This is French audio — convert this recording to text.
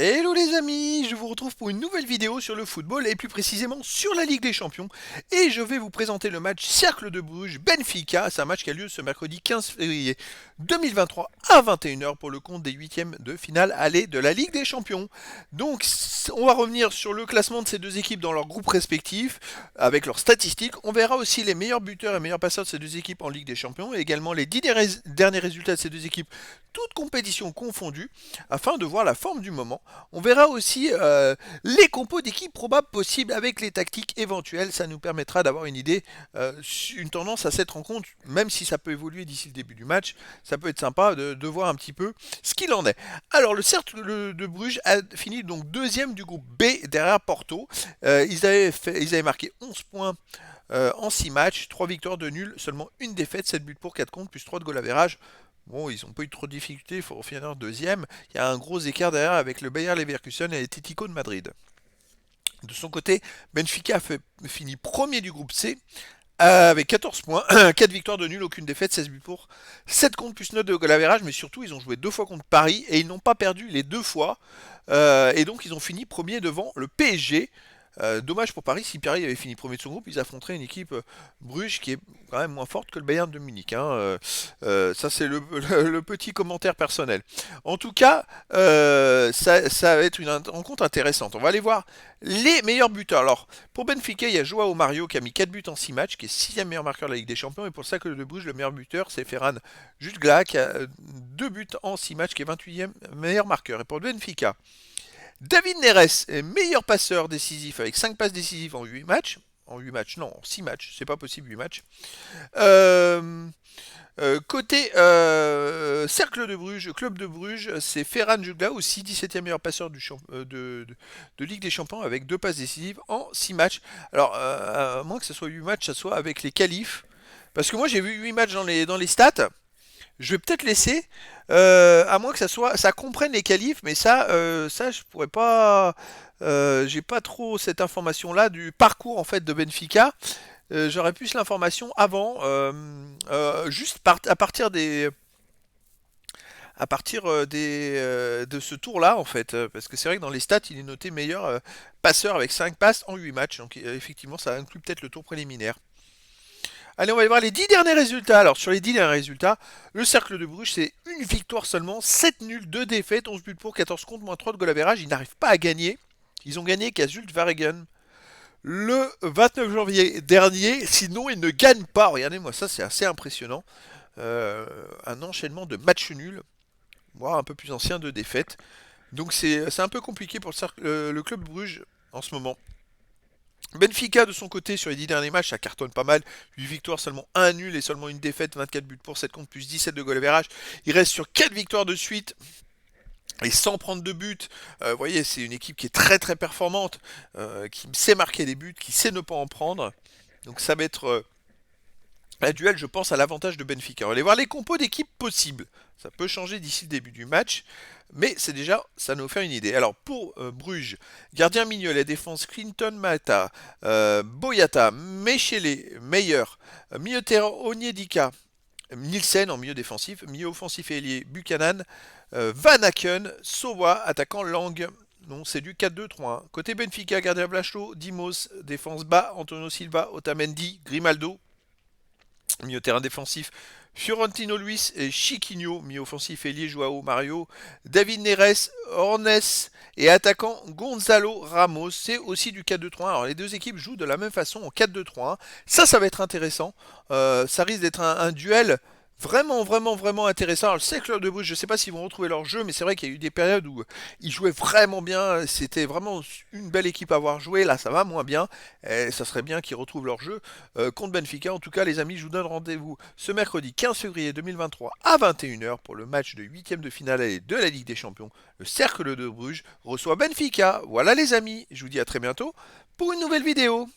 Hello les amis, je vous retrouve pour une nouvelle vidéo sur le football et plus précisément sur la Ligue des Champions. Et je vais vous présenter le match Cercle de Bruges-Benfica. C'est un match qui a lieu ce mercredi 15 février 2023 à 21h pour le compte des huitièmes de finale aller de la Ligue des Champions. Donc on va revenir sur le classement de ces deux équipes dans leurs groupes respectifs avec leurs statistiques. On verra aussi les meilleurs buteurs et meilleurs passeurs de ces deux équipes en Ligue des Champions et également les 10 derniers résultats de ces deux équipes, toutes compétitions confondues, afin de voir la forme du moment. On verra aussi les compos d'équipes probables possibles avec les tactiques éventuelles. Ça nous permettra d'avoir une idée, une tendance à cette rencontre, même si ça peut évoluer d'ici le début du match. Ça peut être sympa de voir un petit peu ce qu'il en est. Alors, le Cercle de Bruges a fini donc deuxième du groupe B derrière Porto. Ils avaient marqué 11 points en 6 matchs, 3 victoires de nul, seulement une défaite, 7 buts pour 4 contre, plus 3 de goal average. Bon, ils n'ont pas eu trop de difficultés, il faut finir deuxième. Il y a un gros écart derrière avec le Bayer Leverkusen et l'Atlético de Madrid. De son côté, Benfica a fini premier du groupe C avec 14 points, 4 victoires de nul, aucune défaite, 16 buts pour, 7 contre plus 9 de goal average, mais surtout ils ont joué deux fois contre Paris et ils n'ont pas perdu les deux fois. Et donc ils ont fini premier devant le PSG. Dommage pour Paris, si Paris avait fini premier de son groupe, ils affronteraient une équipe Bruges qui est quand même moins forte que le Bayern de Munich, hein. Ça c'est le petit commentaire personnel. En tout cas, ça va être une rencontre intéressante. On va aller voir les meilleurs buteurs. Alors, pour Benfica, il y a Joao Mario qui a mis 4 buts en 6 matchs, qui est 6e meilleur marqueur de la Ligue des Champions. Et pour ça que de Bruges, le meilleur buteur, c'est Ferran Jutgla qui a 2 buts en 6 matchs, qui est 28e meilleur marqueur. Et pour Benfica, David Neres est meilleur passeur décisif avec 5 passes décisives en 8 matchs. En 8 matchs, non, en 6 matchs, c'est pas possible 8 matchs. Euh, côté Cercle de Bruges, Club de Bruges, c'est Ferran Jugla aussi, 17e meilleur passeur de Ligue des Champions avec 2 passes décisives en 6 matchs. Alors, à moins que ce soit 8 matchs, ça soit avec les qualifs. Parce que moi j'ai vu 8 matchs dans les stats. Je vais peut-être laisser, à moins que ça comprenne les qualifs, mais ça, je pourrais pas, j'ai pas trop cette information-là du parcours en fait de Benfica. J'aurais plus l'information avant, juste à partir de ce tour-là en fait, parce que c'est vrai que dans les stats, il est noté meilleur passeur avec 5 passes en 8 matchs, donc effectivement, ça inclut peut-être le tour préliminaire. Allez, on va aller voir les 10 derniers résultats. Alors, sur les 10 derniers résultats, le Cercle de Bruges, c'est une victoire seulement, 7 nuls, 2 défaites, 11 buts pour, 14 contre, moins 3 de goal average. Ils n'arrivent pas à gagner. Ils ont gagné qu'à Zulte Waregem le 29 janvier dernier. Sinon, ils ne gagnent pas. Regardez-moi ça, c'est assez impressionnant. Un enchaînement de matchs nuls, voire un peu plus ancien de défaites. Donc, c'est un peu compliqué pour le club Bruges en ce moment. Benfica de son côté sur les 10 derniers matchs ça cartonne pas mal, 8 victoires, seulement un nul et seulement une défaite, 24 buts pour, 7 contre plus 17 de goal average. Il reste sur 4 victoires de suite et sans prendre de but. Vous voyez, c'est une équipe qui est très très performante, qui sait marquer des buts, qui sait ne pas en prendre. Donc ça va être un duel, je pense, à l'avantage de Benfica. On va aller voir les compos d'équipes possibles. Ça peut changer d'ici le début du match, mais c'est déjà, ça nous fait une idée. Alors pour Bruges, gardien Mignolet, défense Clinton Mata, Boyata, Mechele, Meyer, milieu de terrain Onyedika, Nielsen en milieu défensif, milieu offensif et ailier Buchanan, Van Aken, Sowa, attaquant Lang. Non, c'est du 4-2-3-1. Côté Benfica, gardien Blacho, Dimos, défense bas, Antonio Silva, Otamendi, Grimaldo, milieu terrain défensif, Fiorentino Luis et Chiquinho, milieu offensif ailier Joao Mario, David Neres, Hornes et attaquant Gonzalo Ramos. C'est aussi du 4-2-3-1. Alors les deux équipes jouent de la même façon en 4-2-3-1. Ça va être intéressant. Ça risque d'être un duel vraiment, vraiment, vraiment intéressant. Alors, le Cercle de Bruges, je ne sais pas s'ils vont retrouver leur jeu, mais c'est vrai qu'il y a eu des périodes où ils jouaient vraiment bien. C'était vraiment une belle équipe à avoir joué. Là, ça va moins bien. Et ça serait bien qu'ils retrouvent leur jeu contre Benfica. En tout cas, les amis, je vous donne rendez-vous ce mercredi 15 février 2023 à 21h pour le match de huitième de finale de la Ligue des Champions. Le Cercle de Bruges reçoit Benfica. Voilà les amis, je vous dis à très bientôt pour une nouvelle vidéo.